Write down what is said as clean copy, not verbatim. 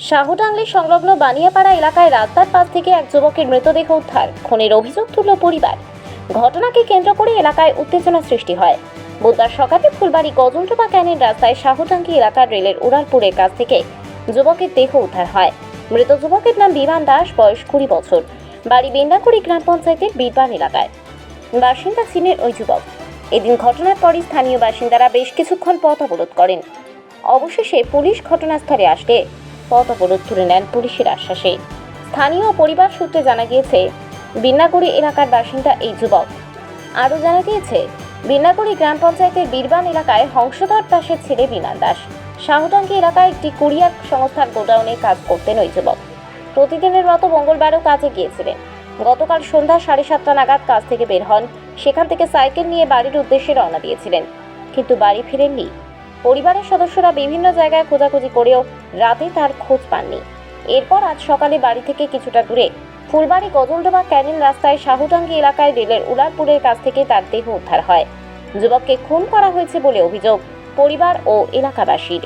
শাহটাঙ্গলি সংলগ্ন বানিয়াপাড়া এলাকায় রাস্তার পাশ থেকে এক যুবকের মৃতদেহ উদ্ধার। খুনের অভিযোগ তুলল পরিবার। ঘটনাকে কেন্দ্র করে এলাকায় উত্তেজনা সৃষ্টি হয়। বুধবার সকালে ফুলবাড়ি গজলডোবা ক্যানিং রাস্তায় শাহটাঙ্গি এলাকার রেলের উড়ালপুরের কাছ থেকে যুবকের দেহ উদ্ধার হয়। মৃত যুবকের নাম বিমান দাস, বয়স 20 বছর, বাড়ি বেন্ডাকুড়ি গ্রাম পঞ্চায়েতের বীরবান এলাকায়। বাসিন্দা ছিলেন ওই যুবক। এদিন ঘটনার পরই স্থানীয় বাসিন্দারা বেশ কিছুক্ষণ পথ অবরোধ করেন। অবশেষে পুলিশ ঘটনাস্থলে আসলে পথ অবরোধ তুলে নেন পুলিশের আশ্বাসে। স্থানীয় পরিবার সূত্রে জানা গিয়েছে, বিন্নাগুড়ি এলাকার বাসিন্দা এই যুবক। আরও জানা গিয়েছে, বিন্নাগুড়ি গ্রাম পঞ্চায়েতের বীরবান এলাকায় হংসধর দাসের ছেলে বিমান দাস শাহটাঙ্গি এলাকায় একটি কুরিয়ার সংস্থার গোডাউনে কাজ করতেন। ওই যুবক প্রতিদিনের মতো মঙ্গলবারও কাজে গিয়েছিলেন। গতকাল সন্ধ্যা 7:30 নাগাদ কাজ থেকে বের হন। সেখান থেকে সাইকেল নিয়ে বাড়ির উদ্দেশ্যে রওনা দিয়েছিলেন, কিন্তু বাড়ি ফিরেননি। পরিবারের সদস্যরা বিভিন্ন জায়গায় খোঁজাখুঁজি করেও রাতে তার খোঁজ পাননি। এরপর আজ সকালে বাড়ি থেকে কিছুটা দূরে ফুলবাড়ি গজলডোবা ক্যানিং রাস্তায় শাহটাঙ্গি এলাকায় রেলের উড়ালপুরের কাছ থেকে তার দেহ উদ্ধার হয়। যুবককে খুন করা হয়েছে বলে অভিযোগ পরিবার ও এলাকাবাসীর।